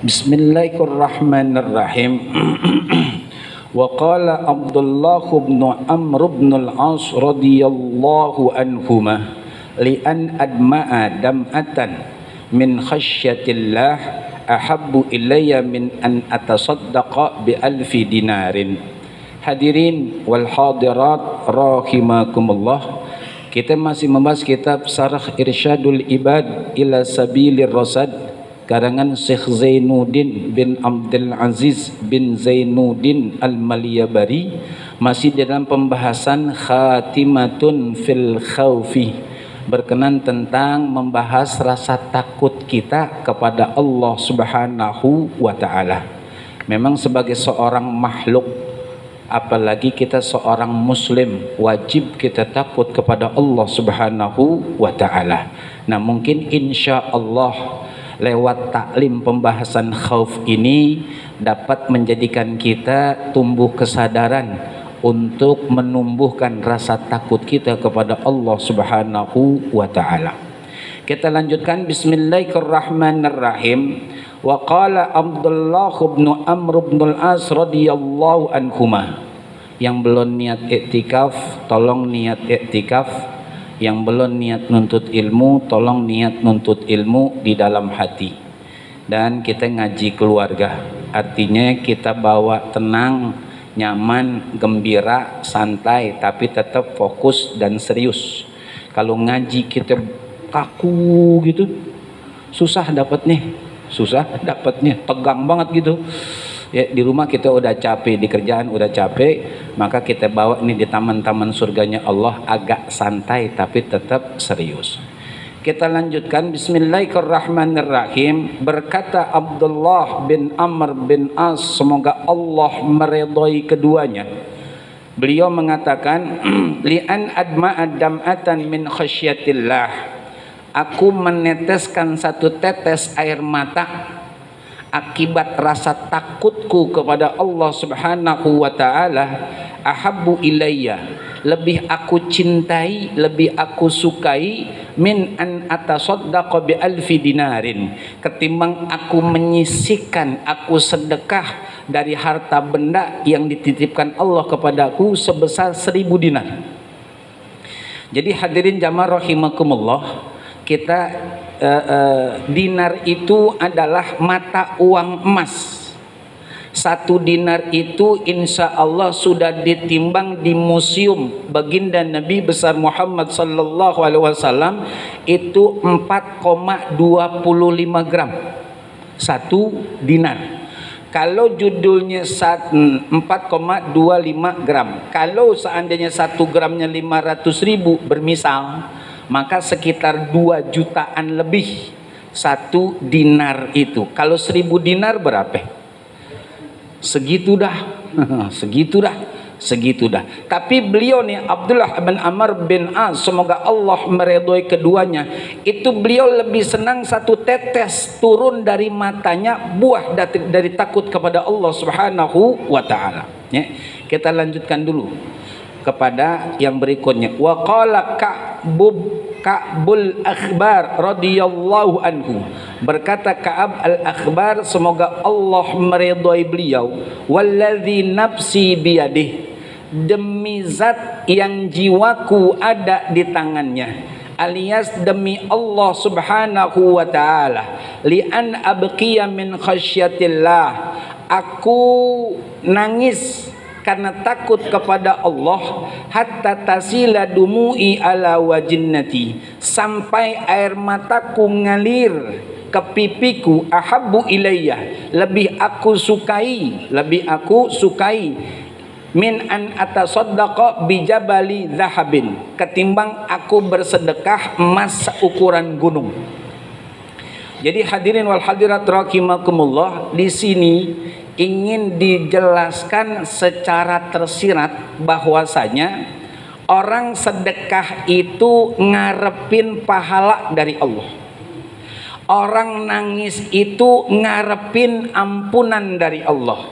Bismillahirrahmanirrahim. Wa qala Abdullah bin Amr bin al-As radhiyallahu anhuma li an adma'a dam'atan min khasyatillah ahabbu ilayya min an atasaddaqa bi alfi dinarin. Hadirin wal hadirat rahimakumullah. Kita masih membahas kitab Syarah Irsyadul Ibad ila Sabilir Rasyad karangan Syekh Zainuddin bin Abdul Aziz bin Zainuddin Al-Maliyabari, masih dalam pembahasan khatimatun fil khaufi, berkenan tentang membahas rasa takut kita kepada Allah Subhanahu wa taala. Memang sebagai seorang makhluk, apalagi kita seorang muslim, wajib kita takut kepada Allah Subhanahu wa taala. Nah, mungkin insya Allah lewat taklim pembahasan khauf ini dapat menjadikan kita tumbuh kesadaran untuk menumbuhkan rasa takut kita kepada Allah Subhanahu wa taala. Kita lanjutkan. Bismillahirrahmanirrahim. Wa qala Abdullah bin Amr bin al-As radhiyallahu anhuma. Yang belum niat iktikaf, tolong niat iktikaf. Yang belum niat nuntut ilmu, tolong niat nuntut ilmu di dalam hati. Dan kita ngaji keluarga, artinya kita bawa tenang, nyaman, gembira, santai, tapi tetap fokus dan serius. Kalau ngaji kita kaku gitu, susah dapatnya, tegang banget gitu. Ya, di rumah kita udah capek, di kerjaan udah capek, maka kita bawa ini di taman-taman surganya Allah agak santai tapi tetap serius. Kita lanjutkan. Bismillahirrahmanirrahim. Berkata Abdullah bin Amr bin As, semoga Allah meridhai keduanya, beliau mengatakan, li'an adma'a dam'atan min khasyatillah, aku meneteskan satu tetes air mata akibat rasa takutku kepada Allah Subhanahu wa taala, ahabbu ilayya, lebih aku cintai, lebih aku sukai, min an atasaddaqa bi alfi dinarin, ketimbang aku menyisihkan, aku sedekah dari harta benda yang dititipkan Allah kepadaku sebesar 1000 dinar. Jadi hadirin jamaah rahimakumullah, kita dinar itu adalah mata uang emas. 1 dinar itu insya Allah sudah ditimbang di museum baginda Nabi besar Muhammad sallallahu alaihi wasallam itu 4,25 gram 1 dinar. Kalau judulnya 4,25 gram, kalau seandainya 1 gramnya 500.000 bermisal, maka sekitar 2 jutaan lebih 1 dinar itu. Kalau 1000 dinar berapa? Segitu dah. Tapi beliau nih, Abdullah bin Amr bin As, semoga Allah meridhai keduanya, itu beliau lebih senang 1 tetes turun dari matanya buah dari takut kepada Allah Subhanahu wa taala. Ya, kita lanjutkan dulu kepada yang berikutnya. Wa qala Ka'bul Akhbar radhiyallahu anhu, berkata Ka'ab al-Akhbar, semoga Allah meridhai beliau, wallazi nafsi biyadih, demi zat yang jiwaku ada di tangannya, alias demi Allah Subhanahu wa taala, li an abqiya min khasyatillah, aku nangis karena takut kepada Allah, hatta tasila dumu'i ala wajinnati, sampai air mataku ngalir ke pipiku, ahabbu ilayya, lebih aku sukai min an atasaddaqa bijabali zahabin, ketimbang aku bersedekah emas ukuran gunung. Jadi hadirin wal hadirat rahimakumullah, di sini ingin dijelaskan secara tersirat bahwasanya orang sedekah itu ngarepin pahala dari Allah. Orang nangis itu ngarepin ampunan dari Allah.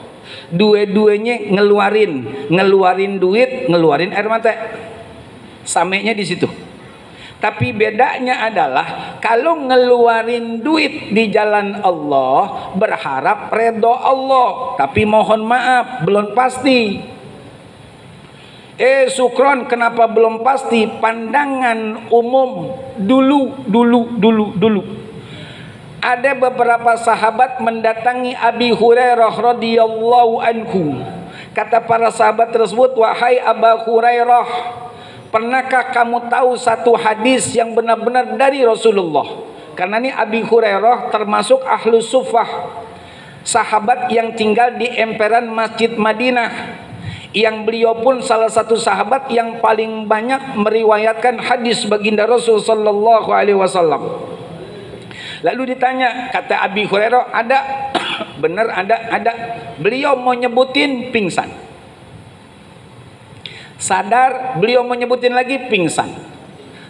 Dua-duanya ngeluarin duit, ngeluarin air mata. Samainya di situ. Tapi bedanya adalah kalau ngeluarin duit di jalan Allah berharap redho Allah, tapi mohon maaf belum pasti. Sukron, kenapa belum pasti? Pandangan umum dulu. Ada beberapa sahabat mendatangi Abi Hurairah radhiyallahu anhu. Kata para sahabat tersebut, wahai Abu Hurairah, pernahkah kamu tahu satu hadis yang benar-benar dari Rasulullah? Karena ini Abi Hurairah termasuk ahlu sufah, sahabat yang tinggal di emperan Masjid Madinah, yang beliau pun salah satu sahabat yang paling banyak meriwayatkan hadis baginda Rasul sallallahu alaihi wasallam. Lalu ditanya, kata Abi Hurairah, ada? Benar ada. Beliau mau nyebutin pingsan. Sadar, beliau mau nyebutin lagi pingsan.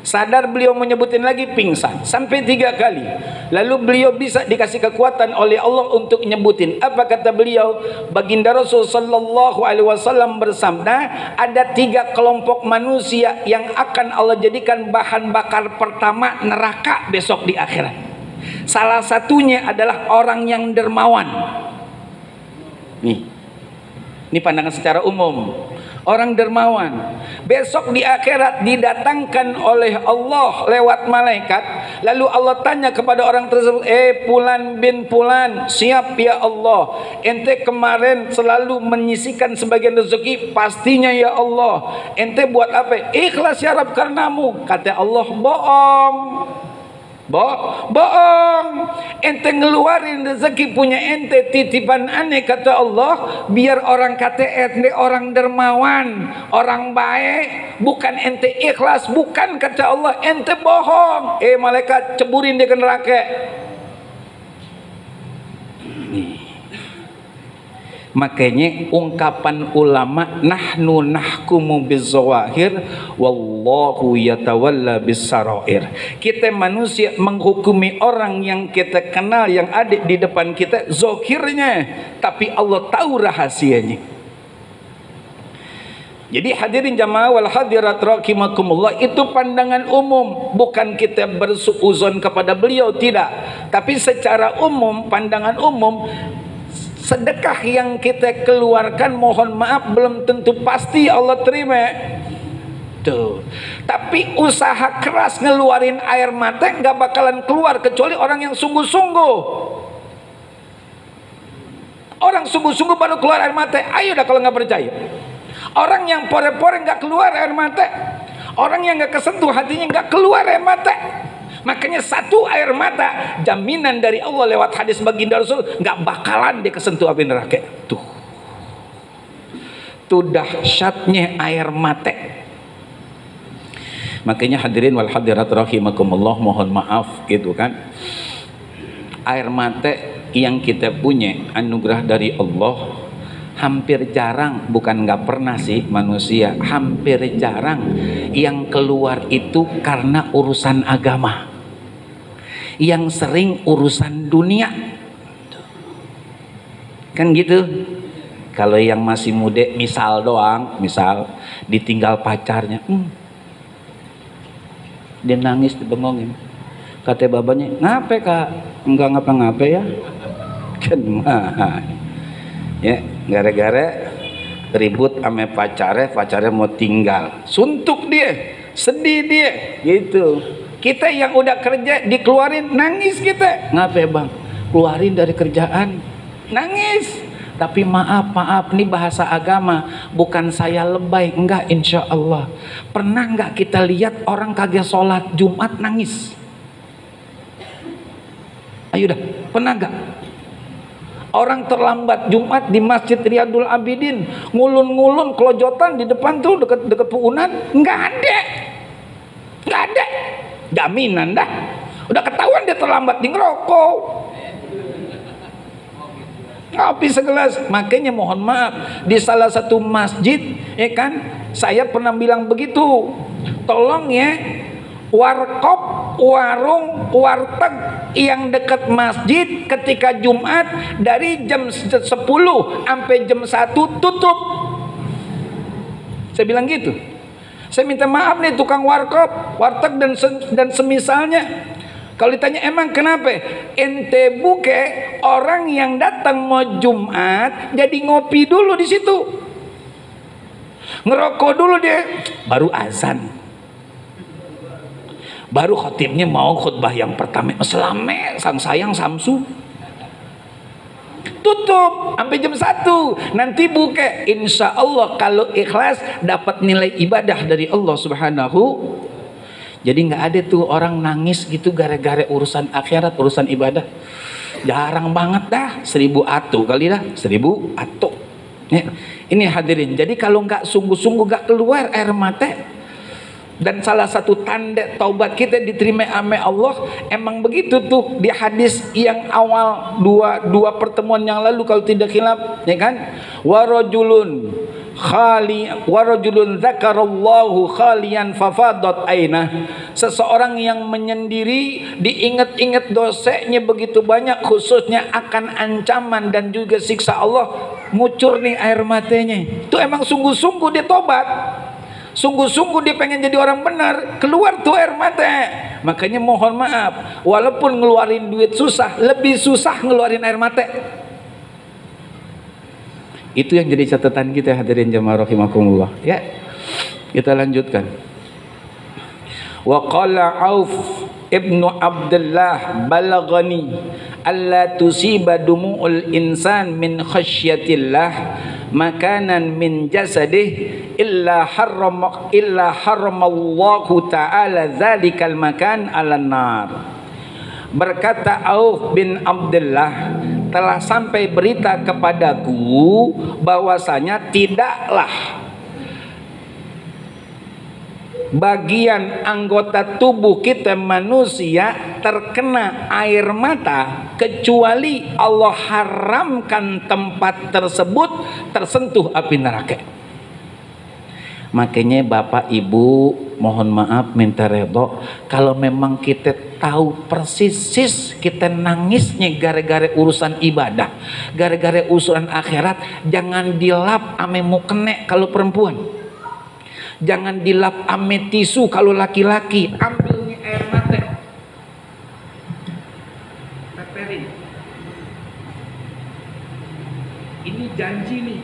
Sadar, beliau mau nyebutin lagi pingsan. Sampai 3 kali. Lalu beliau bisa dikasih kekuatan oleh Allah untuk nyebutin. Apa kata beliau? Baginda Rasul sallallahu alaihi wasallam bersabda, ada 3 kelompok manusia yang akan Allah jadikan bahan bakar pertama neraka besok di akhirat. Salah satunya adalah orang yang dermawan. Ini pandangan secara umum. Orang dermawan besok di akhirat didatangkan oleh Allah lewat malaikat. Lalu Allah tanya kepada orang tersebut, Fulan bin Fulan, siap ya Allah, ente kemarin selalu menyisikan sebagian rezeki, pastinya ya Allah. Ente buat apa? Ikhlas ya Rabb karenamu. Kata Allah, bohong. Bohong. Ente ngeluarin rezeki punya ente, titipan aneh kata Allah, biar orang kata ente orang dermawan, orang baik, bukan ente ikhlas, bukan kata Allah, ente bohong. Malaikat ceburin dia ke neraka. Makanya ungkapan ulama, nahnu nahkumu bizzawahir wallahu yatawalla bisarair. Kita manusia menghukumi orang yang kita kenal, yang ada di depan kita zahirnya, tapi Allah tahu rahasianya. Jadi hadirin jamaah wal hadirat rahimakumullah, itu pandangan umum, bukan kita bersuuzon kepada beliau, tidak. Tapi secara umum, pandangan umum, sedekah yang kita keluarkan mohon maaf belum tentu pasti Allah terima. Tuh. Tapi usaha keras ngeluarin air mata nggak bakalan keluar kecuali orang yang sungguh-sungguh. Orang sungguh-sungguh baru keluar air mata. Ayo dah kalau nggak percaya. Orang yang pore-pore nggak keluar air mata. Orang yang nggak kesentuh hatinya nggak keluar air mata. Makanya satu air mata jaminan dari Allah lewat hadis baginda Rasul, nggak bakalan dia kesentuh api neraka. Tuh dahsyatnya air mata. Makanya hadirin wal hadirat rahimakumullah, mohon maaf gitu kan, air mata yang kita punya anugerah dari Allah hampir jarang, bukan nggak pernah sih manusia, hampir jarang yang keluar itu karena urusan agama. Yang sering urusan dunia. Kan gitu. Kalau yang masih muda, misal doang, misal ditinggal pacarnya, dia nangis, dibengongin. Kata babanya, ngape kak? Enggak ngapa-ngapa ya. Kan mah. Ya, gara-gara ribut sama pacarnya mau tinggal, suntuk dia, sedih dia, gitu. Kita yang udah kerja dikeluarin, nangis kita. Ngapain bang? Keluarin dari kerjaan, nangis. Tapi maaf, ini bahasa agama, bukan saya lebay, enggak, insya Allah. Pernah enggak kita lihat orang kagak sholat Jumat nangis? Ayo dah, pernah enggak? Orang terlambat Jumat di Masjid Riyadul Abidin, ngulun-ngulun kelojotan di depan tuh deket puunan, nggak ada, jaminan dah, udah ketahuan dia terlambat di ngerokok, kopi segelas. Makanya mohon maaf, di salah satu masjid, ya kan, saya pernah bilang begitu, tolong ya, warkop, warung, warteg yang dekat masjid ketika Jumat dari jam 10 sampai jam 1 tutup. Saya bilang gitu. Saya minta maaf nih tukang warkop, warteg dan semisalnya. Kalau ditanya emang kenapa? Ente buke orang yang datang mau Jumat jadi ngopi dulu di situ. Ngerokok dulu dia, baru azan. Baru khotibnya mau khutbah yang pertama. Selame sang sayang Samsu. Tutup sampai jam 1. Nanti buka. Insya Allah kalau ikhlas dapat nilai ibadah dari Allah Subhanahu. Jadi nggak ada tuh orang nangis gitu gara-gara urusan akhirat, urusan ibadah. Jarang banget dah. 1000 atu kali dah. 1000 atu. Ya. Ini hadirin. Jadi kalau nggak sungguh-sungguh nggak keluar air mata. Dan salah satu tanda taubat kita diterima oleh Allah emang begitu tuh di hadis yang awal dua pertemuan yang lalu kalau tidak khilaf, ya kan? Warajulun dzakarallahu khalian fafadat ainah. Seseorang yang menyendiri diingat-ingat dosanya begitu banyak, khususnya akan ancaman dan juga siksa Allah, ngucur nih air matanya. Itu emang sungguh-sungguh dia tobat. Sungguh-sungguh dia pengen jadi orang benar, keluar tuh air mata. Makanya mohon maaf, walaupun ngeluarin duit susah, lebih susah ngeluarin air mata. Itu yang jadi catatan kita hadirin jamaah rahimakumullah. Ya, kita lanjutkan. Wa qala Auf ibnu Abdullah balaghani alla tusiba dumu'ul insan min khasyatillah makanan min jasadih illa haramallahu ta'ala dzalikal makan 'alan nar. Berkata Auf bin Abdullah, telah sampai berita kepadaku bahwasanya tidaklah bagian anggota tubuh kita manusia terkena air mata kecuali Allah haramkan tempat tersebut tersentuh api neraka. Makanya Bapak Ibu mohon maaf minta redho kalau memang kita tahu persis kita nangisnya gara-gara urusan ibadah, gara-gara urusan akhirat, jangan dilap ame mukene kalau perempuan. Jangan dilap ame tisu kalau laki-laki. Ambil nih air mata, peperin. Ini janji nih,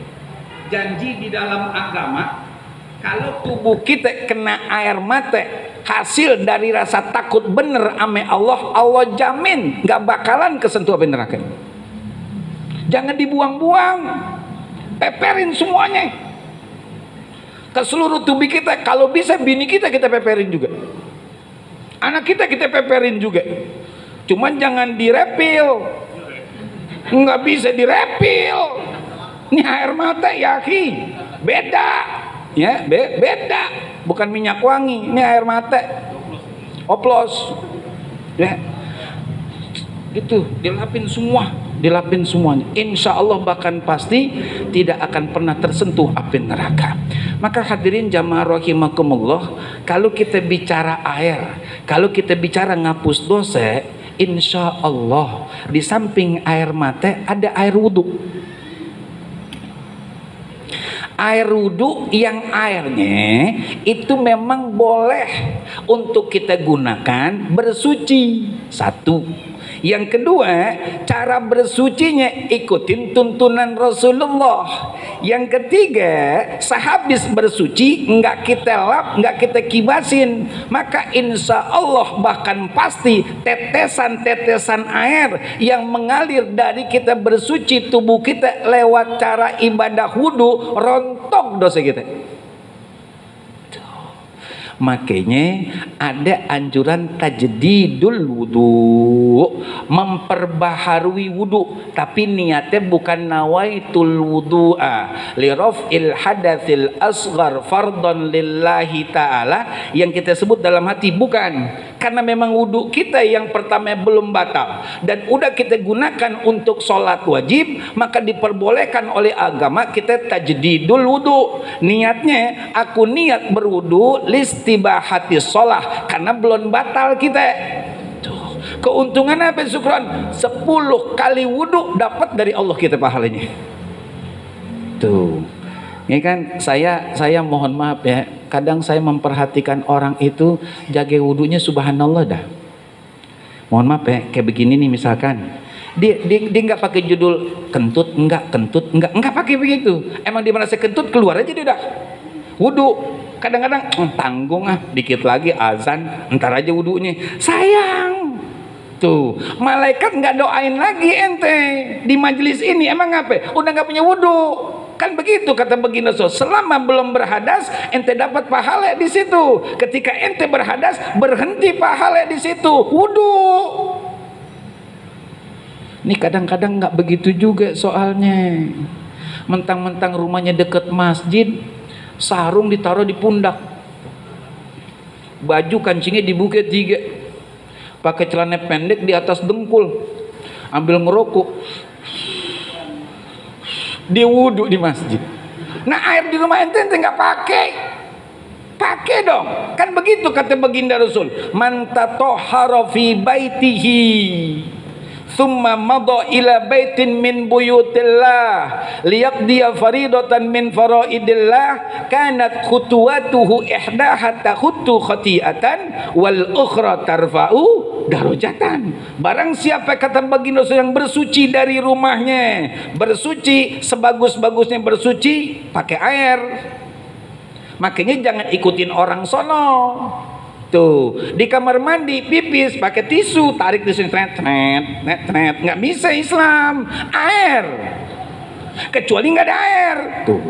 janji di dalam agama. Kalau tubuh kita kena air mata hasil dari rasa takut bener ame Allah, Allah jamin gak bakalan kesentuh api neraka. Jangan dibuang-buang, peperin semuanya ke seluruh tubuh kita. Kalau bisa bini kita peperin juga, anak kita peperin juga. Cuman jangan direpil, nggak bisa direpil. Ini air mata ya ki, beda ya, beda, bukan minyak wangi. Ini air mata oplos ya, gitu, dilapin semua, dilapin semuanya. Insya Allah bahkan pasti tidak akan pernah tersentuh api neraka. Maka hadirin jamaah rahimakumullah, kalau kita bicara air, kalau kita bicara ngapus dosa, insya Allah di samping air mata ada air wudhu. Air wudhu yang airnya itu memang boleh untuk kita gunakan bersuci. Satu. Yang kedua, cara bersucinya ikutin tuntunan Rasulullah. Yang ketiga, sehabis bersuci nggak kita lap, nggak kita kibasin, maka insya Allah bahkan pasti tetesan-tetesan air yang mengalir dari kita bersuci tubuh kita lewat cara ibadah wudhu rontok dosa kita. Makanya ada anjuran tajdidul wudu, memperbaharui wudu, tapi niatnya bukan nawaitul wudu'a li raf'il hadatsil asghar fardhan lillahi ta'ala yang kita sebut dalam hati, bukan. Karena memang wudu kita yang pertama belum batal dan udah kita gunakan untuk sholat wajib, maka diperbolehkan oleh agama kita tajdidul wudu. Niatnya aku niat berwudu listibahati sholah karena belum batal kita. Tuh. Keuntungan apa Sukron? 10 kali wudu dapat dari Allah kita pahalanya. Tuh. Ini kan saya mohon maaf ya, kadang saya memperhatikan orang itu jaga wudhunya subhanallah dah. Mohon maaf ya, kayak begini nih misalkan. Dia nggak pakai judul kentut enggak pakai begitu. Emang dia merasa kentut, keluar aja dia dah. Wudhu. Kadang-kadang tanggung dikit lagi azan, entar aja wudhunya. Sayang. Tuh, malaikat nggak doain lagi ente di majelis ini. Emang apa? Udah nggak punya wudhu. Kan begitu kata baginda Rasul, selama belum berhadas ente dapat pahala di situ. Ketika ente berhadas berhenti pahala di situ. Wudu. Ini kadang-kadang nggak begitu juga soalnya. Mentang-mentang rumahnya deket masjid, sarung ditaruh di pundak, baju kancingnya dibuka 3, pakai celana pendek di atas dengkul, ambil ngerokok. Dia wudhu di masjid. Nah air di rumah ente nggak pakai dong. Kan begitu kata baginda Rasul, man tatahhara fi baitihi thumma madha ila baitin min buyutillah liyaqdiya faridatan min faraidillah kanat khutuwatuhu ihdaha takhuttu khati'atan wal ukhra tarfa'u darajatan. Barang siapa kata baginda Rasul yang bersuci dari rumahnya, bersuci sebagus-bagusnya bersuci pakai air. Makanya jangan ikutin orang sono. Tuh, di kamar mandi pipis pakai tisu, tarik tisu tret, nggak bisa Islam. Air, kecuali nggak ada air. Tuh,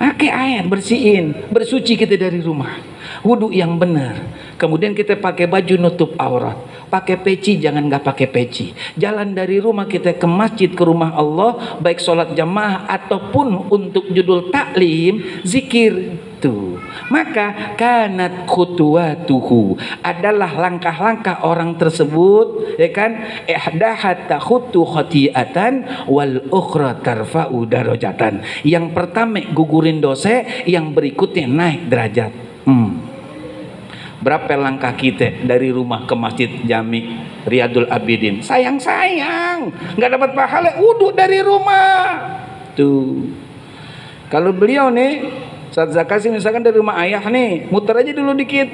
pakai air bersihin, bersuci kita dari rumah. Wudhu yang benar. Kemudian kita pakai baju nutup aurat, pakai peci, jangan nggak pakai peci. Jalan dari rumah kita ke masjid, ke rumah Allah, baik sholat jamaah ataupun untuk judul taklim, zikir. Tuh, maka kanat khutuwatuhu adalah langkah-langkah orang tersebut, ya kan? Ihdaha takhuttu khati'atan wal ukhra tarfa'u darajatan. Yang pertama gugurin dosa, yang berikutnya naik derajat. Berapa langkah kita dari rumah ke masjid Jami Riyadul Abidin? Sayang, nggak dapat pahala wudhu dari rumah. Tuh, kalau beliau nih Ustaz Zakasi misalkan dari rumah ayah nih, muter aja dulu dikit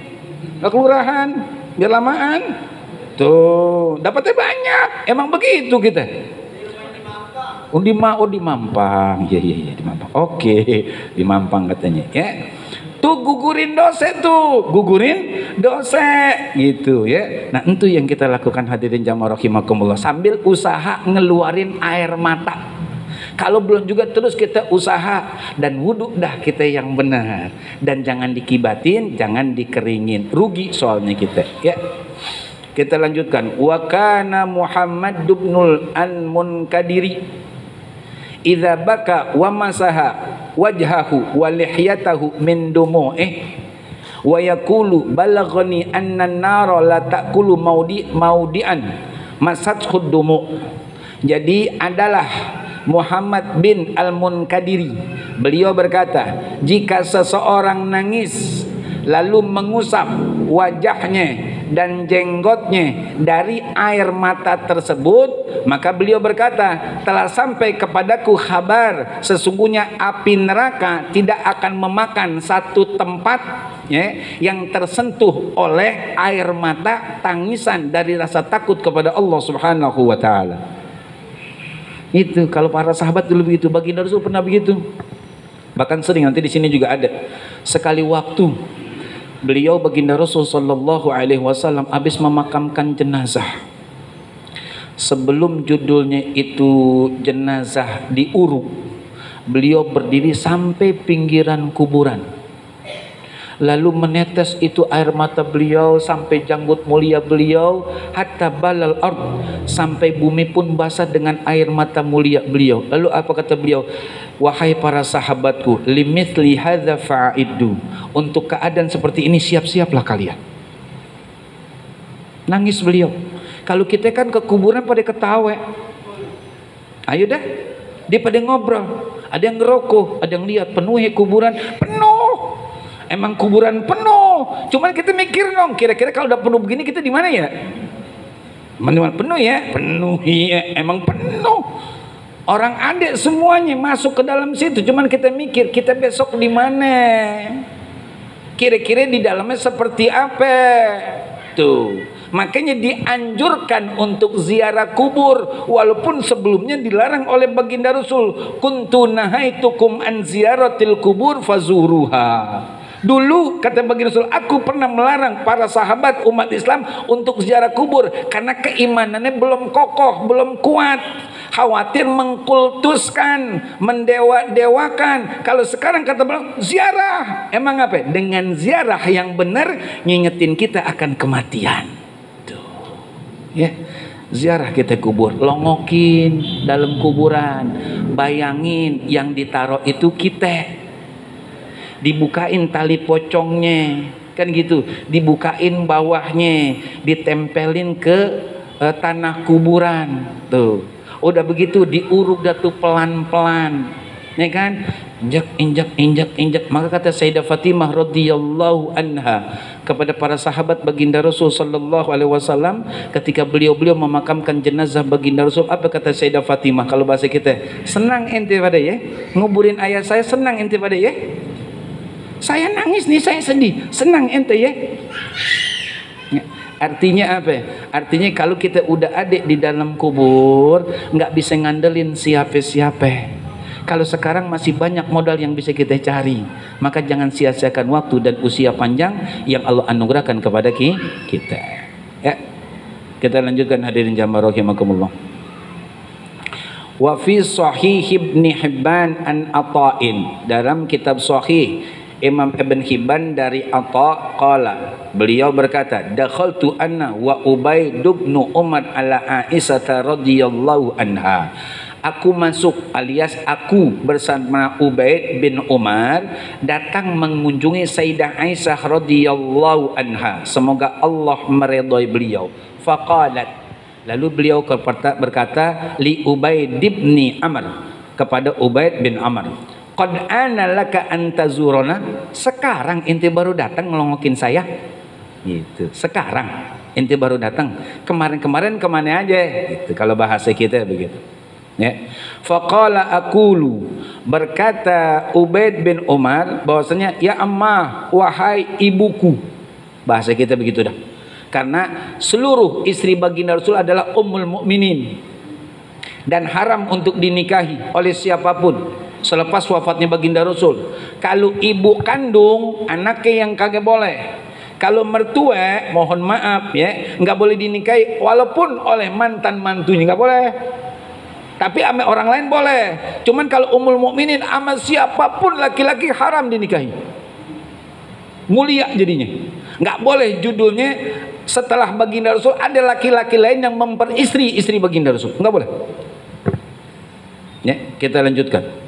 ke kelurahan biar lamaan. Tuh, dapatnya banyak. Emang begitu kita. di Mampang. Iya di Mampang. Oke, di Mampang katanya ya. Tuh gugurin dosa gitu ya. Nah, itu yang kita lakukan hadirin jamaah rahimakumullah, sambil usaha ngeluarin air mata. Kalau belum juga terus kita usaha dan wudhu dah kita yang benar, dan jangan dikibatin, jangan dikeringin, rugi soalnya kita ya. Kita lanjutkan. Wa kana Muhammad ibnul Al-Munkadiri idza baka wa masaha wajhahu wa lihyatahu min dumu'ih wa yaqulu balaghani anna an-nara la ta'kulu maudi'an masathu dumu'. Jadi adalah Muhammad bin Al-Munkadiri, beliau berkata, jika seseorang nangis lalu mengusap wajahnya dan jenggotnya dari air mata tersebut, maka beliau berkata, telah sampai kepadaku kabar sesungguhnya api neraka tidak akan memakan satu tempat ya, yang tersentuh oleh air mata tangisan dari rasa takut kepada Allah Subhanahu wa taala. Itu kalau para sahabat dulu begitu, baginda Rasul pernah begitu. Bahkan sering, nanti di sini juga ada. Sekali waktu beliau baginda Rasul sallallahu alaihi wasallam habis memakamkan jenazah. Sebelum judulnya itu jenazah diuruk, beliau berdiri sampai pinggiran kuburan. Lalu menetes itu air mata beliau sampai janggut mulia beliau, hatta balal ard, sampai bumi pun basah dengan air mata mulia beliau. Lalu apa kata beliau? Wahai para sahabatku, limithli hadza fa'iddu, untuk keadaan seperti ini siap-siaplah kalian. Nangis beliau. Kalau kita kan ke kuburan pada ketawa. Ayo dah, dia pada ngobrol. Ada yang ngerokok, ada yang lihat penuhi kuburan, penuh. Emang kuburan penuh. Cuman kita mikir dong, kira-kira kalau udah penuh begini kita di mana ya? Mana penuh ya? Penuh ya, emang penuh. Orang adik semuanya masuk ke dalam situ, cuman kita mikir kita besok di mana? Kira-kira di dalamnya seperti apa? Tuh. Makanya dianjurkan untuk ziarah kubur walaupun sebelumnya dilarang oleh baginda Rasul. Kuntu nahaitukum an ziyaratil kubur fazuruha. Dulu kata baginda Rasul, aku pernah melarang para sahabat umat Islam untuk ziarah kubur karena keimanannya belum kokoh, belum kuat. Khawatir mengkultuskan, mendewa-dewakan. Kalau sekarang kata beliau ziarah, emang apa? Dengan ziarah yang benar ngingetin kita akan kematian. Tuh. Ya, ziarah kita kubur, longokin dalam kuburan, bayangin yang ditaruh itu kita. Dibukain tali pocongnya, kan gitu, dibukain bawahnya, ditempelin ke tanah kuburan. Tuh. Udah begitu diuruk dah tuh pelan-pelan, ya kan? Injak. Maka kata Sayyidah Fatimah radhiyallahu anha kepada para sahabat baginda Rasul sallallahu alaihi wasallam ketika beliau memakamkan jenazah baginda Rasul, apa kata Sayyidah Fatimah kalau bahasa kita? Senang ente pada ya? Nguburin ayah saya senang ente pada ya? Saya nangis nih, saya sedih. Senang ente ya? Artinya apa? Artinya kalau kita udah ada di dalam kubur, nggak bisa ngandelin siapa-siapa. Kalau sekarang masih banyak modal yang bisa kita cari, maka jangan sia-siakan waktu dan usia panjang yang Allah anugerahkan kepada kita. Ya, kita lanjutkan hadirin jamaah rahimakumullah. Wa fi Sahih Ibnu Hibban an Ata'in, dalam kitab Sahih Imam Ibn Hibban dari Atha qala, beliau berkata, dakhaltu anna wa Ubaid bin Umar ala Aisyah radhiyallahu anha. Aku masuk alias aku bersama Ubaid bin Umar datang mengunjungi Sayyidah Aisyah radhiyallahu anha, semoga Allah meridhai beliau. Faqalat, lalu beliau berkata li Ubaid bin Amr, kepada Ubaid bin Amr, qad ana laka antazurona, sekarang ente baru datang ngelongokin saya gitu. Sekarang ente baru datang, kemarin-kemarin kemana aja gitu, kalau bahasa kita begitu ya. Faqala aqulu, berkata Ubaid bin Umar bahwasanya ya ammah, wahai ibuku, bahasa kita begitu dah, karena seluruh istri baginda Rasul adalah ummul mukminin dan haram untuk dinikahi oleh siapapun selepas wafatnya baginda Rasul. Kalau ibu kandung, anaknya yang kagak boleh. Kalau mertua, mohon maaf ya, nggak boleh dinikahi walaupun oleh mantan mantunya, nggak boleh. Tapi sama orang lain boleh. Cuman kalau ummul mukminin sama siapapun laki-laki haram dinikahi. Mulia jadinya. Nggak boleh judulnya setelah baginda Rasul ada laki-laki lain yang memperistri istri baginda Rasul. Nggak boleh. Ya, kita lanjutkan.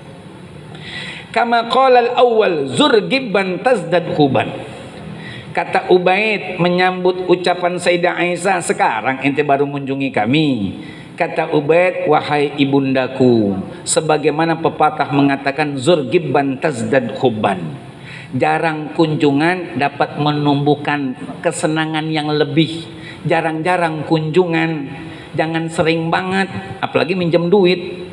Kama qala al-awwal zurgibban tazdad huban. Kata Ubaid menyambut ucapan Sayyidah Aisyah, sekarang ente baru mengunjungi kami. Kata Ubaid, wahai ibundaku, sebagaimana pepatah mengatakan zurgibban tazdad huban, jarang kunjungan dapat menumbuhkan kesenangan yang lebih. Jarang-jarang kunjungan, jangan sering banget, apalagi minjem duit.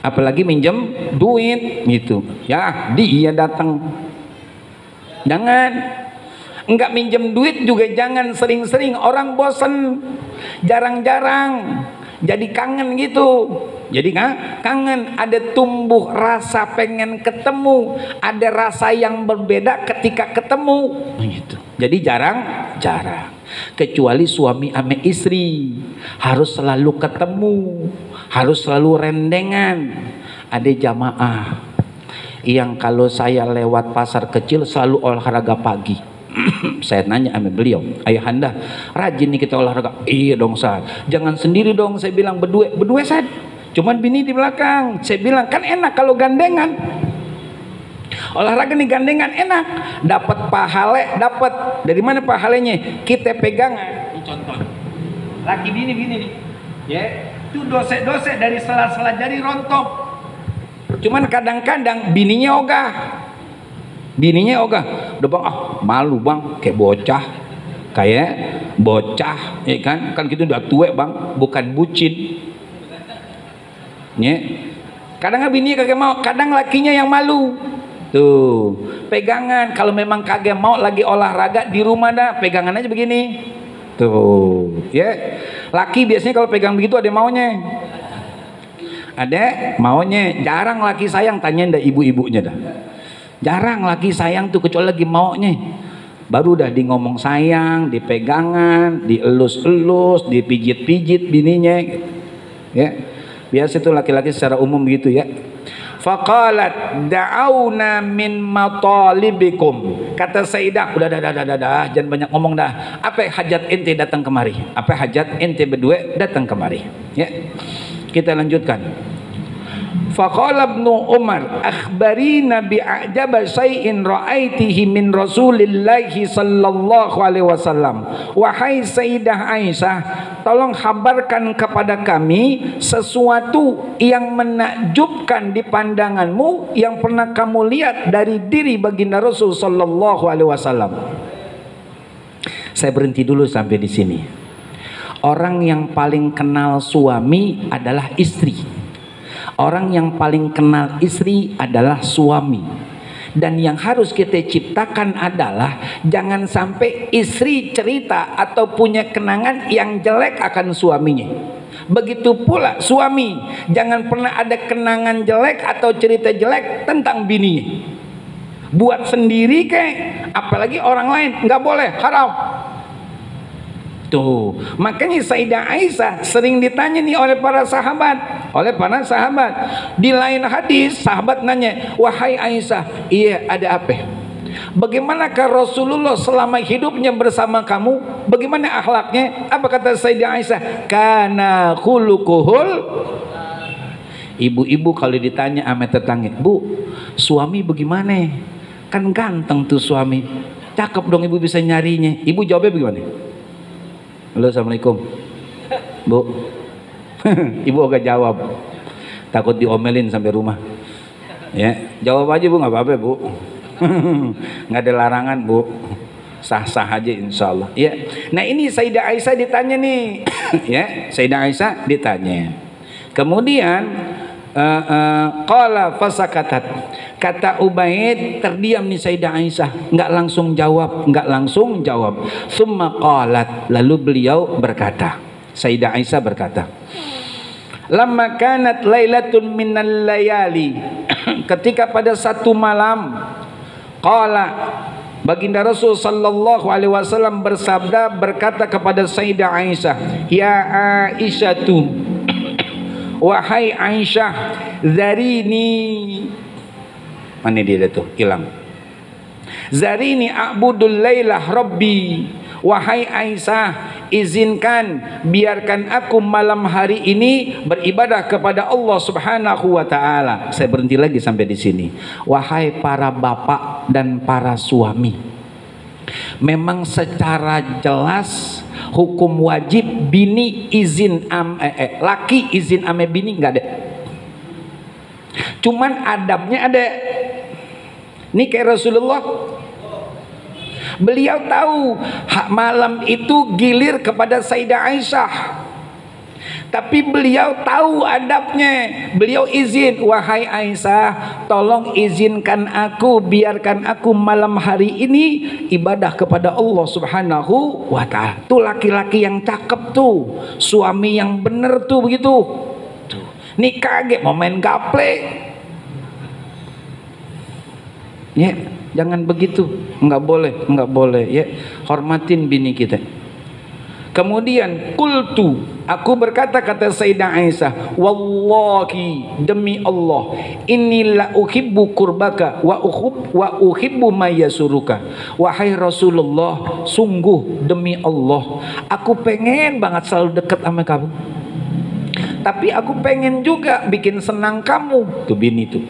Apalagi minjem duit gitu ya, dia datang. Jangan, enggak minjem duit juga jangan sering-sering, orang bosen. Jarang-jarang jadi kangen gitu. Jadi kangen, ada tumbuh rasa pengen ketemu, ada rasa yang berbeda ketika ketemu gitu. Jadi jarang-jarang. Kecuali suami sama istri harus selalu ketemu, harus selalu rendengan. Ada jamaah yang kalau saya lewat pasar kecil selalu olahraga pagi. Saya nanya sama beliau, ayahanda rajin nih kita olahraga? Iya dong Ustaz. Jangan sendiri dong, saya bilang, berdua saya, cuman bini di belakang. Saya bilang kan enak kalau gandengan. Olahraga nih gandengan enak, dapat pahala, dapat dari mana pahalanya? Kita pegangan, contoh laki bini nih ya, itu dosa dari sela-sela jari rontok. Cuman kadang-kadang bininya ogah, udah bang, malu bang, kayak bocah ya kan gitu, udah tua bang, bukan bucin. Ya. Kadang bini kagak mau, kadang lakinya yang malu. Tuh, pegangan kalau memang kagak mau lagi olahraga di rumah dah, pegangan aja begini. Tuh, ya. Laki biasanya kalau pegang begitu ada maunya. Ada maunya. Jarang laki sayang, tanyain dah ibu-ibunya dah. Jarang laki sayang tuh kecuali lagi maunya. Baru dah di ngomong sayang, dipegangan, dielus-elus, dipijit-pijit bininya. Ya. Biasa itu laki-laki secara umum gitu ya. Faqalat da'auna min matalibikum. Kata Sayyidah, udah dah, jangan banyak ngomong dah. Apa hajat ente datang kemari? Apa hajat ente berdua datang kemari? Ya. Kita lanjutkan. Faqala Ibnu Umar akhbarina bi'ajaba syai'in ra'aitihi min Rasulillahi sallallahu alaihi wasallam. Wahai Sayyidah Aisyah, tolong kabarkan kepada kami sesuatu yang menakjubkan di pandanganmu yang pernah kamu lihat dari diri baginda Rasul sallallahu alaihi wasallam. Saya berhenti dulu sampai di sini. Orang yang paling kenal suami adalah istri. Orang yang paling kenal istri adalah suami. Dan yang harus kita ciptakan adalah jangan sampai istri cerita atau punya kenangan yang jelek akan suaminya. Begitu pula suami, jangan pernah ada kenangan jelek atau cerita jelek tentang bininya. Buat sendiri kek, apalagi orang lain, nggak boleh, haram. Tuh, makanya Sayyidah Aisyah sering ditanya nih oleh para sahabat. Di lain hadis, sahabat nanya, wahai Aisyah, iya ada apa? Bagaimanakah Rasulullah selama hidupnya bersama kamu? Bagaimana akhlaknya? Apa kata Sayyidah Aisyah? Kana khuluquhul. Ibu-ibu kalau ditanya sama tetangga, Bu, suami bagaimana? Kan ganteng tuh suami. Cakep dong ibu bisa nyarinya. Ibu jawabnya bagaimana? Halo, assalamualaikum, Bu. Ibu agak jawab, takut diomelin sampai rumah. Ya, jawab aja Bu, nggak apa-apa Bu. Nggak ada larangan Bu, sah-sah aja insya Allah. Ya, nah ini Sayyidah Aisyah ditanya nih. Ya, Sayyidah Aisyah ditanya. Kemudian qala fasakatat. Kata Ubaid, terdiam nih Sayyidah Aisyah, nggak langsung jawab. Summa qalat, lalu beliau berkata, Sayyidah Aisyah berkata, lamma kanat lailatun minal layali. Ketika pada satu malam, qala, baginda Rasul sallallahu alaihi wasallam bersabda, berkata kepada Sayyidah Aisyah, ya Aisyatu, wahai Aisyah, zarini. Mana dia tuh? Hilang. Zarini a'budul lailah rabbi. Wahai Aisyah, izinkan, biarkan aku malam hari ini beribadah kepada Allah Subhanahu wa taala. Saya berhenti lagi sampai di sini. Wahai para bapak dan para suami, memang secara jelas hukum wajib bini izin laki izin ame bini nggak ada. Cuman adabnya ada. Ini kayak Rasulullah, beliau tahu malam itu gilir kepada Sayyidah Aisyah, tapi beliau tahu adabnya. Beliau izin, wahai Aisyah, tolong izinkan aku, biarkan aku malam hari ini ibadah kepada Allah Subhanahu wa ta'ala. Tuh laki-laki yang cakep tuh, suami yang bener tuh begitu. Tuh. Nih kaget mau main gaple. Ya, jangan begitu, nggak boleh ya, hormatin bini kita. Kemudian qultu, aku berkata, kata Sayyidah Aisyah, wallahi, demi Allah, inilah uhibbu kurbaka wa uhibbu ma yasuruka. Wahai Rasulullah, sungguh demi Allah, aku pengen banget selalu dekat sama kamu, tapi aku pengen juga bikin senang kamu. Tuh bini tuh,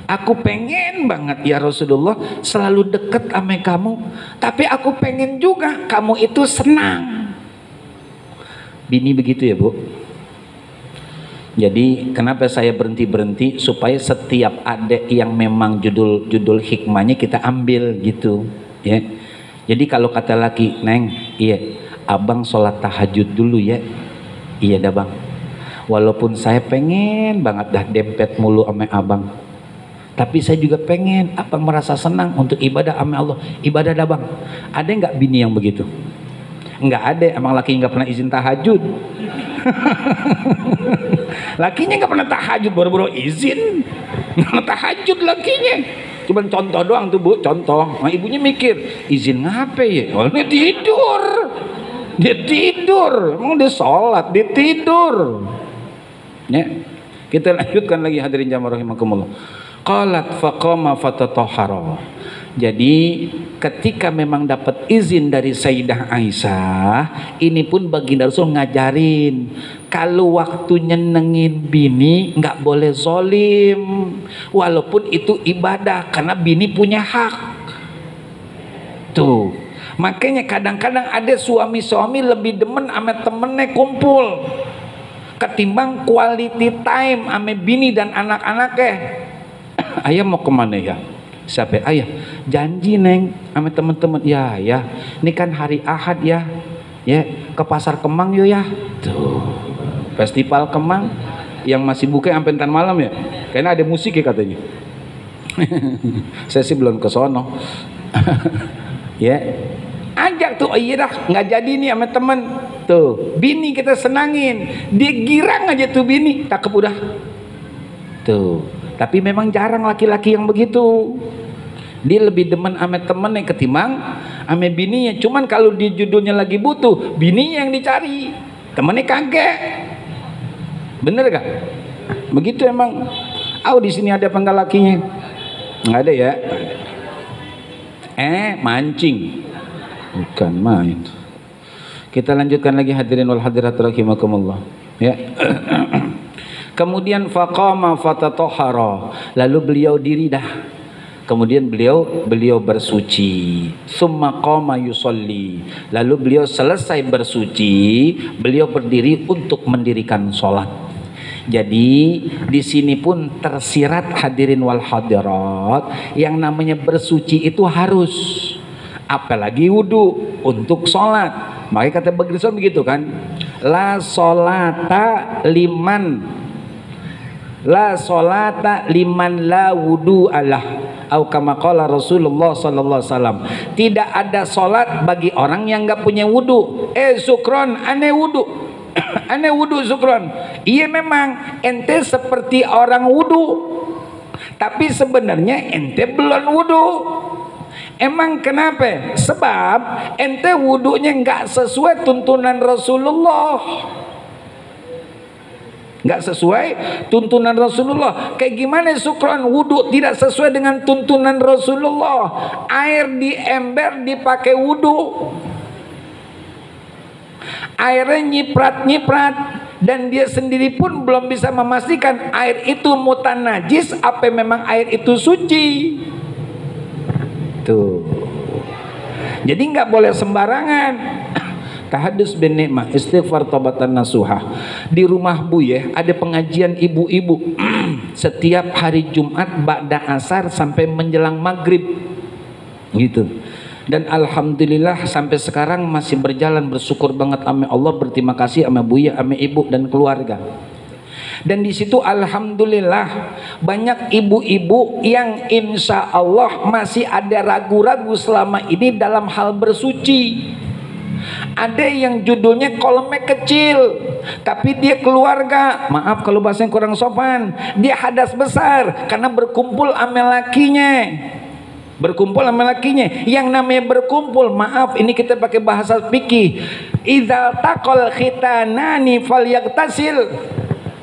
aku pengen banget ya Rasulullah selalu deket sama kamu, tapi aku pengen juga kamu itu senang. Bini begitu ya Bu. Jadi kenapa saya berhenti supaya setiap adek yang memang judul hikmahnya kita ambil gitu ya. Jadi kalau kata laki, Neng, iya abang sholat tahajud dulu ya. Iya dah bang. walaupun saya pengen banget dah dempet mulu sama abang, tapi saya juga pengen abang merasa senang untuk ibadah sama Allah. Ibadah dah bang. Ada nggak bini yang begitu? Nggak ada. Emang laki nggak pernah izin tahajud. Lakinya nggak pernah tahajud, baru-baru izin nggak tahajud lakinya. Cuman contoh doang tuh bu, contoh. Nah, ibunya mikir izin ngapain ya? Oh, dia tidur. Dia tidur. Emang dia sholat, dia tidur. Ya, kita lanjutkan lagi hadirin jamaah rahimakumullah. Qalat faqama fatatahhara. Jadi ketika memang dapat izin dari Sayyidah Aisyah, ini pun baginda Rasul ngajarin kalau waktu nyenengin bini nggak boleh zolim, walaupun itu ibadah karena bini punya hak. Tuh, makanya kadang-kadang ada suami-suami lebih demen sama temennya kumpul ketimbang quality time sama bini dan anak-anaknya. Ayah mau kemana ya? Siapa? Ayah janji neng sama teman-teman. Ya ya, ini kan hari Ahad ya, ya ke pasar Kemang yuk ya. Tuh, festival Kemang yang masih buka sampai entar malam ya. Karena ada musik ya katanya. Saya sih belum ke sono. Ya, ajak tuh. Oh iya dah, nggak jadi nih sama temen. Tuh, bini kita senangin, dia girang aja tuh bini, takep udah. Tuh. Tapi memang jarang laki-laki yang begitu. Dia lebih demen sama temennya ketimbang sama bininya. Cuman kalau di judulnya lagi butuh, bininya yang dicari, temennya kagak. Bener gak? Begitu emang. Oh, di sini ada apa enggak lakinya? Nggak ada ya? Mancing. Bukan main. Kita lanjutkan lagi hadirin wal hadirat rahimakumullah. Ya. Kemudian faqama fatatahhara, lalu beliau diri dah. Kemudian beliau bersuci. Summa qama yusolli, lalu beliau selesai bersuci, beliau berdiri untuk mendirikan sholat. Jadi di sini pun tersirat hadirin wal hadirat, yang namanya bersuci itu harus, apalagi wudu untuk sholat. Makanya kata baginda begitu kan, la sholata liman la wudu Allah, atau kama qala Rasulullah sallallahu alaihi wasallam. Tidak ada salat bagi orang yang enggak punya wudu. Sukron, ane wudu. Ane wudu sukron. Iya memang ente seperti orang wudu, tapi sebenarnya ente belum wudu. Emang kenapa? Sebab ente wudunya enggak sesuai tuntunan Rasulullah. Nggak sesuai tuntunan Rasulullah. Kayak gimana sukron? Wudhu tidak sesuai dengan tuntunan Rasulullah. Air di ember dipakai wudhu, airnya nyiprat-nyiprat, dan dia sendiri pun belum bisa memastikan air itu mutan najis apa memang air itu suci. Tuh, jadi nggak boleh sembarangan. Tahadus bin nikmah, istighfar taubatan nasuha. Di rumah Buye ada pengajian ibu-ibu setiap hari Jumat ba'da asar sampai menjelang maghrib gitu. Dan alhamdulillah sampai sekarang masih berjalan. Bersyukur banget sama Allah, berterima kasih sama Buye, sama ibu dan keluarga. Dan di situ alhamdulillah banyak ibu-ibu yang insya Allah masih ada ragu-ragu selama ini dalam hal bersuci. Ada yang judulnya kolemnya kecil, tapi dia keluarga, maaf kalau bahasanya kurang sopan, dia hadas besar karena berkumpul sama lakinya. Berkumpul sama lakinya. Yang namanya berkumpul, maaf ini kita pakai bahasa fikih, idzal taqal khitanani falyagtasil.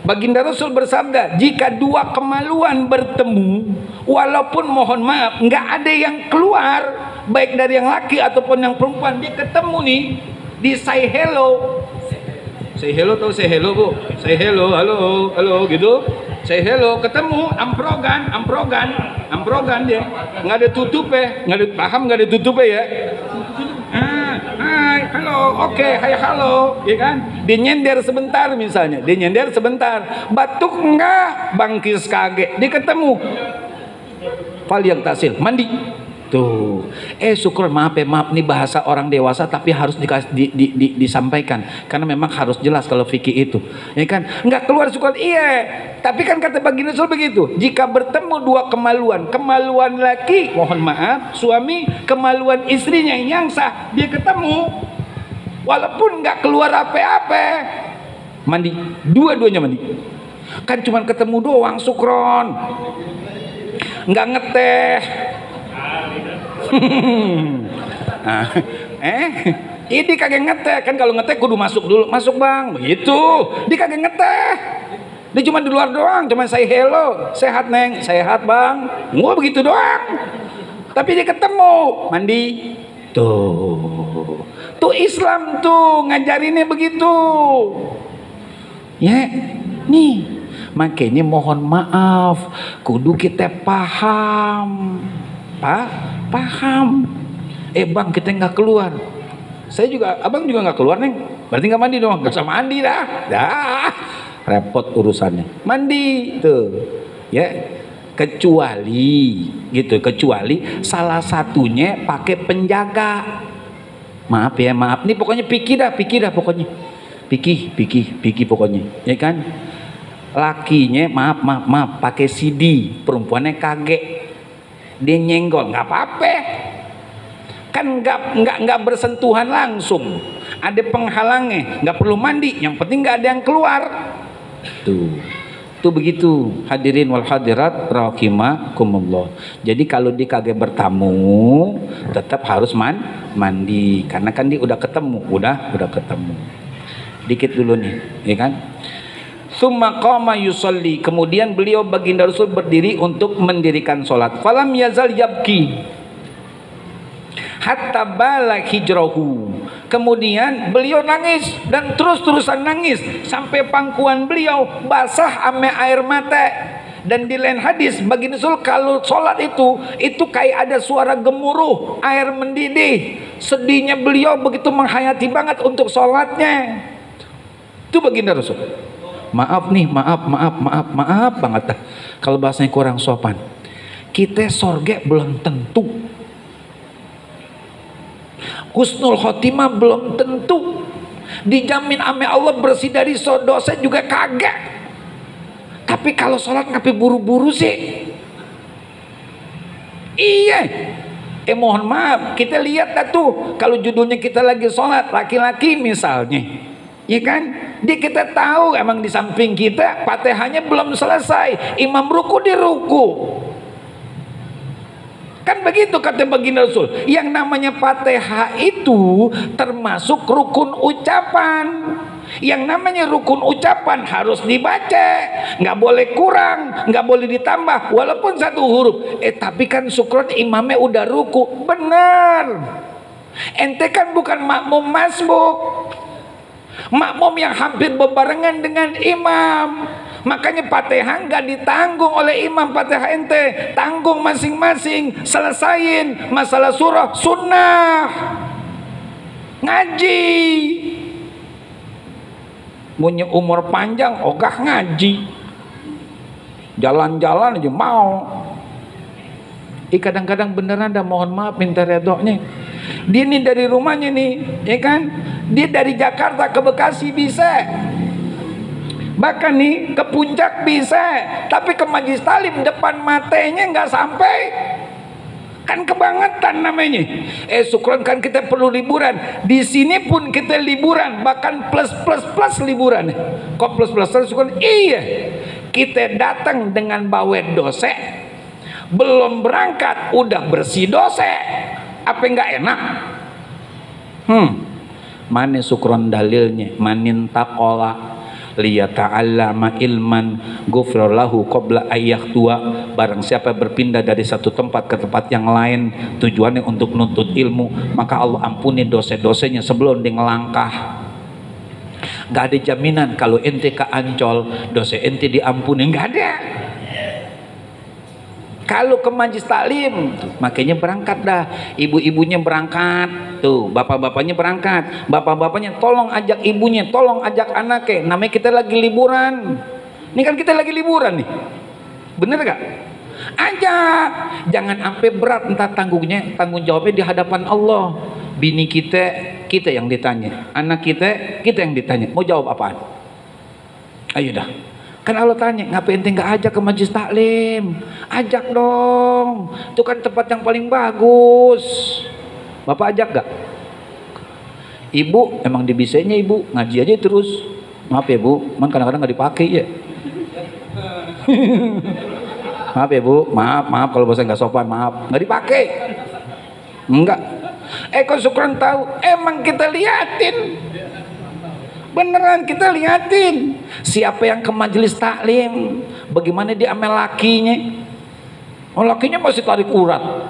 Baginda Rasul bersabda, jika dua kemaluan bertemu, walaupun mohon maaf nggak ada yang keluar, baik dari yang laki ataupun yang perempuan, dia ketemu nih, di say hello. Say hello, tahu say hello bu? Say hello, halo, halo gitu. Say hello, ketemu, amprogan dia, nggak ada tutupnya, nggak ada, paham nggak ada tutupnya ya? Hai, halo, oke, hai, halo, ya kan? Dia nyender sebentar misalnya, dia nyender sebentar, batuk enggak, bangkis kaget, dia ketemu, fal yang tasil, mandi, Tuh, syukur, maaf ya, maaf nih bahasa orang dewasa tapi harus disampaikan karena memang harus jelas kalau fikih itu, ya kan? Nggak keluar syukur, iya. Tapi kan kata baginda Rasul begitu, jika bertemu dua kemaluan, kemaluan laki, mohon maaf, suami, kemaluan istrinya yang sah, dia ketemu, walaupun nggak keluar apa-apa, mandi, dua-duanya mandi. Kan cuman ketemu doang, syukron, nggak ngeteh. Nah, ini kagak ngeteh kan, kalau ngeteh kudu masuk dulu, masuk bang, begitu. Dia kagak ngeteh, dia cuma di luar doang, cuma say hello, sehat neng, sehat bang, gua begitu doang. Tapi dia ketemu, mandi, tuh Islam tuh ngajarinnya begitu, ya nih. Makanya mohon maaf, kudu kita paham. Paham. Bang, kita nggak keluar. Saya juga, abang juga nggak keluar neng. Berarti nggak mandi dong. Nggak usah mandi dah. Repot urusannya. Mandi tuh, ya. Kecuali salah satunya pakai penjaga. Maaf ya, maaf. Ini pokoknya pikir dah pokoknya. Pikir pokoknya, ya kan? Lakinya maaf pakai CD, perempuannya kagek. Dia nyenggol, nggak apa-apa, kan nggak bersentuhan langsung, ada penghalangnya, nggak perlu mandi, yang penting nggak ada yang keluar. Tuh begitu, hadirin wal hadirat rahimakumullah. Jadi kalau dia kagak bertamu, tetap harus mandi, karena kan dia udah ketemu, udah ketemu. Dikit dulu nih, ya kan? Summa qama yusalli, kemudian beliau baginda Rasul berdiri untuk mendirikan sholat. Falam yazal yabki hatta bala hijrahu, kemudian beliau nangis dan terus-terusan nangis sampai pangkuan beliau basah ame air mata. Dan di lain hadis baginda Rasul kalau sholat itu kayak ada suara gemuruh air mendidih. Sedihnya beliau begitu menghayati banget untuk sholatnya. Itu baginda Rasul. Maaf nih, maaf banget dah. Kalau bahasanya kurang sopan, kita sorge belum tentu, husnul khotimah belum tentu, dijamin ame Allah bersih dari dosa juga kagak. Tapi kalau sholat ngapain buru-buru sih? Iya. Mohon maaf, kita lihat dah tuh, kalau judulnya kita lagi sholat, laki-laki misalnya, ya kan? Dia kita tahu emang di samping kita Fatihahnya belum selesai, imam ruku di ruku. Kan begitu kata baginda Rasul. Yang namanya Fatihah itu termasuk rukun ucapan. Yang namanya rukun ucapan harus dibaca, nggak boleh kurang, nggak boleh ditambah walaupun satu huruf. Tapi kan syukron imamnya udah ruku, benar. Ente kan bukan makmum masbuk, makmum yang hampir berbarengan dengan imam. Makanya Fatihah nggak ditanggung oleh imam. Fatihah ente tanggung masing-masing, selesain masalah surah sunnah, ngaji. Punya umur panjang ogah ngaji, jalan-jalan aja mau. Kadang-kadang beneran dah, mohon maaf minta redoknya. Dia nih dari rumahnya nih, ya kan? Dia dari Jakarta ke Bekasi bisa, bahkan nih ke Puncak bisa, tapi ke Majelis Talim depan matanya nggak sampai. Kan kebangetan namanya. Syukron kan kita perlu liburan. Di sini pun kita liburan, bahkan plus liburan. Kok plus syukron? Iya. Kita datang dengan bawa dosa, belum berangkat udah bersih dosa. Apa nggak enak? Mana syukron dalilnya? Manin taqola liyata'allama ilman ghufra lahu qabla ayyahtua. Barang siapa berpindah dari satu tempat ke tempat yang lain tujuannya untuk nuntut ilmu, maka Allah ampuni dosa-dosanya sebelum dia ngelangkah. Gak ada jaminan kalau ente ke Ancol dosa ente diampuni, gak ada. Kalau ke Majelis Taklim, makanya berangkat dah, ibu-ibunya berangkat, tuh bapak-bapaknya berangkat, bapak-bapaknya tolong ajak ibunya, tolong ajak anaknya. Namanya kita lagi liburan. Ini kan kita lagi liburan nih, bener gak? Ajak. Jangan sampai berat entah tanggung jawabnya di hadapan Allah. Bini kita yang ditanya. Anak kita yang ditanya. Mau jawab apaan? Ayo dah. Kan Allah tanya, ngapain ente nggak ajak ke majelis taklim? Ajak dong. Itu kan tempat yang paling bagus. Bapak ajak gak? Ibu emang dibisanya ibu ngaji aja terus. Maaf ya bu, man kadang-kadang nggak dipakai ya. Maaf ya bu, maaf kalau bahasa nggak sopan, maaf nggak dipakai. Enggak. Kok Syukron tahu? Emang kita liatin. Beneran kita liatin. Siapa yang ke majelis taklim, bagaimana dia amel lakinya? Oh lakinya masih tarik urat.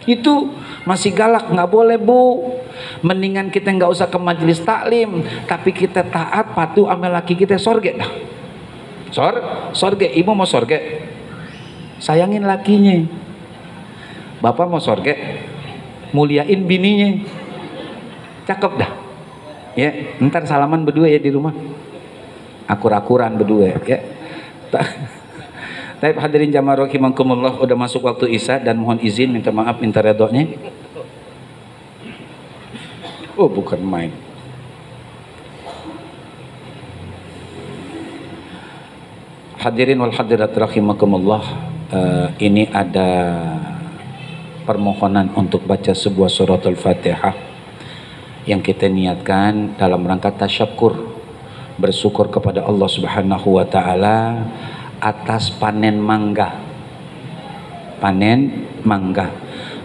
Itu masih galak, nggak boleh bu. Mendingan kita nggak usah ke majelis taklim, tapi kita taat patuh amel laki kita sorge dah. Sorge, ibu mau sorge, sayangin lakinya. Bapak mau sorge, muliain bininya. Cakep dah. Ya, ntar salaman berdua ya di rumah. Akur-akuran berdua ya. Tapi hadirin jamaah rahimakumullah, udah masuk waktu Isya dan mohon izin minta maaf minta redoknya. Oh bukan main. Hadirin wal hadirat rahimakumullah, ini ada permohonan untuk baca sebuah suratul Fatihah yang kita niatkan dalam rangka tasyukur, bersyukur kepada Allah Subhanahu wa taala atas panen mangga.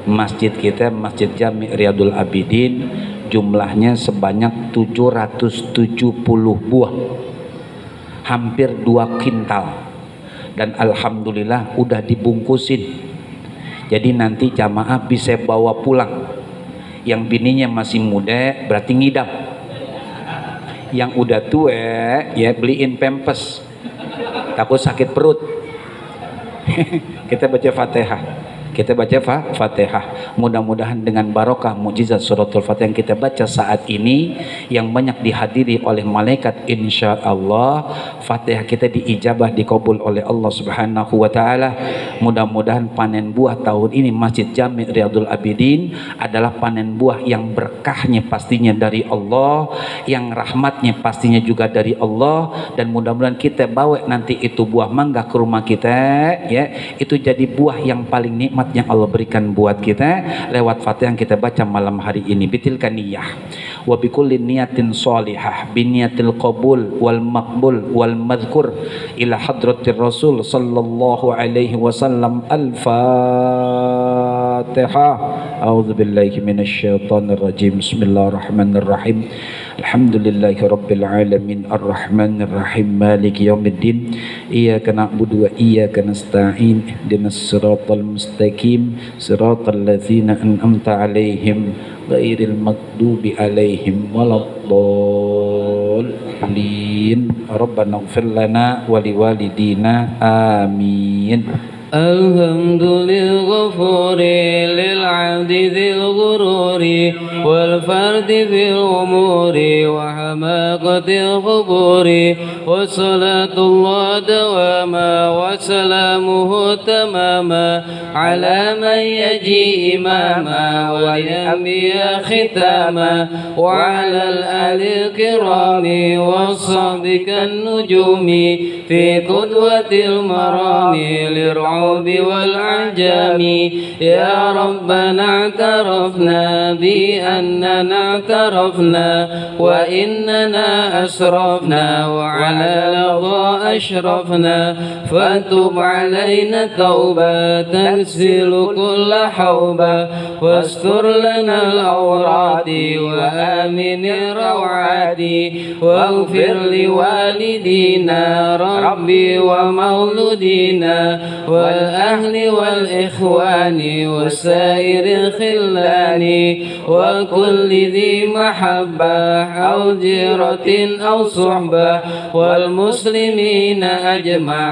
Masjid kita, Masjid Jami' Riyadul Abidin, jumlahnya sebanyak 770 buah, hampir 2 kintal, dan alhamdulillah udah dibungkusin. Jadi nanti jamaah bisa bawa pulang. Yang bininya masih muda berarti ngidam, yang udah tua ya beliin pempes, takut sakit perut. Kita baca Fatihah. Mudah-mudahan dengan barokah mukjizat suratul Fatihah yang kita baca saat ini, yang banyak dihadiri oleh malaikat, insya Allah Fatihah kita diijabah, dikabul oleh Allah Subhanahu wa taala. Mudah-mudahan panen buah tahun ini Masjid Jami' Riyadul Abidin adalah panen buah yang berkahnya pastinya dari Allah, yang rahmatnya pastinya juga dari Allah, dan mudah-mudahan kita bawa nanti itu buah mangga ke rumah kita ya, itu jadi buah yang paling nikmat yang Allah berikan buat kita lewat Fatihah yang kita baca malam hari ini. Bitilkan niyah wa bikulli niyatin sholihah biniyatil qabul wal maqbul wal madhkur ila hadratir rasul sallallahu alaihi wasallam. Al-Fatihah. A'udzubillahi minasyaitonir rajim. Bismillahirrahmanirrahim. Alhamdulillahi rabbil alamin arrahmanir rahim maliki yaumiddin iyyaka na'budu wa iyyaka nasta'in ihdinas siratal mustaqim siratal ladzina an'amta 'alaihim ghairil maghdubi 'alaihim waladdallin. Rabbana ighfir lana wa liwalidina amin. الحمد للغفور للعبد ذي الغرور والفرد في الأمور وحماقة القبور والصلاة الله دواما وسلامه تماما على من يجي إماما والأنبياء ختاما وعلى الآل الكرام والصحب كالنجوم في قدوة المرام للعب والعجام. يا ربنا اعترفنا بأننا اعترفنا وإننا أسرفنا وعلى لظى أشرفنا فتب علينا توبة تغسل كل حوبة واستر لنا الأوراد وآمن الروعات واغفر لوالدينا ربي ومولودينا والأهل والإخوان وسائر الخلان وكل ذي محبة أو جيرة أو صحبة والمسلمين أجمع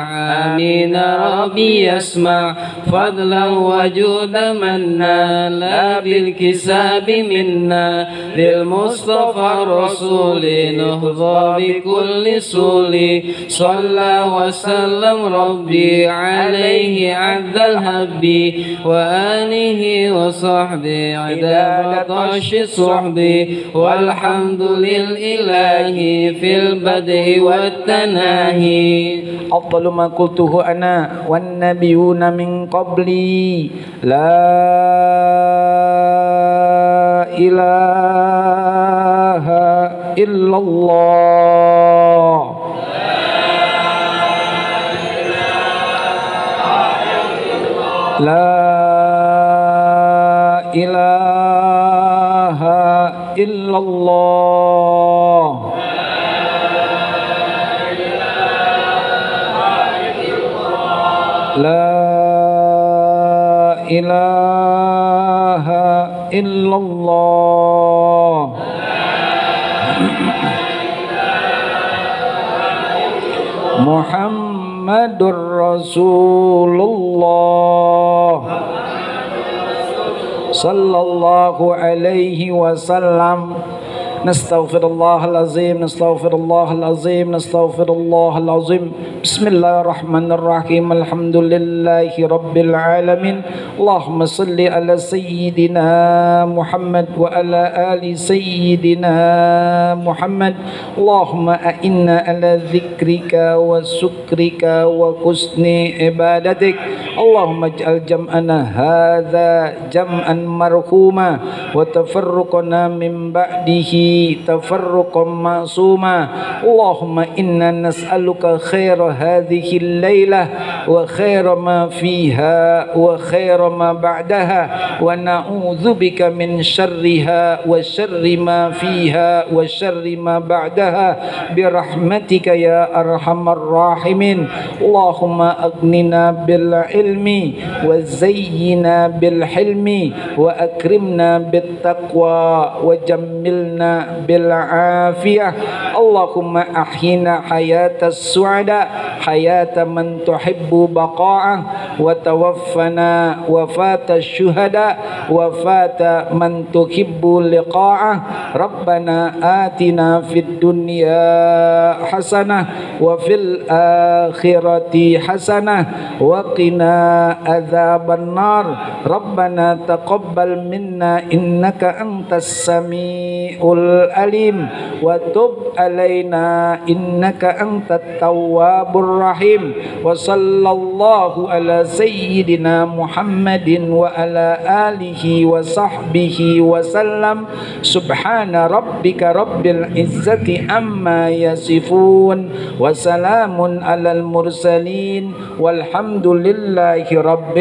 آمين ربي يسمع فضلا وجود منا لا بالكساب منا للمصطفى الرسول نهضى بكل سول صلى وسلم ربي عليه عبد الحب وآله وصحبه عدد طش صحبه والحمد للإله في البدء والتناهي أفضل ما قلته أنا والنبيون من قبلي لا إله إلا الله لا إله إلا الله لا إله إلا الله محمد رسول الله صلى الله عليه وسلم نستغفر الله العظيم نستغفر الله العظيم نستغفر الله العظيم بسم الله الرحمن الرحيم الحمد لله رب العالمين اللهم صل على سيدنا محمد وعلى آل سيدنا محمد اللهم أئنا على ذكرك وشكرك وحسن عبادتك اللهم اجعل جمعنا هذا جمعا مرحوما وتفرقنا من بعده تفرقا معصوما اللهم إنا نسألك خير هذه الليلة وخير ما فيها وخير ما بعدها ونعوذ بك من شرها وشر ما فيها وشر ما بعدها برحمتك يا أرحم الراحمين اللهم أغننا بالعلم وزينا بالحلم وأكرمنا بالتقوى وجملنا بالعافية اللهم أحينا حياة السعداء حياة من تحب بقاءه وتوفنا وفاة الشهداء وفاة من تحب لقاءه ربنا آتنا في الدنيا حسنة وفي الآخرة حسنة وقنا عذاب النار ربنا تقبل منا إنك أنت السميع العليم وتب علينا إنك أنت التواب الرحيم وصلى الله على سيدنا محمد وعلى آله وصحبه وسلم سبحان ربك رب العزة عما يصفون وسلام على المرسلين والحمد لله رب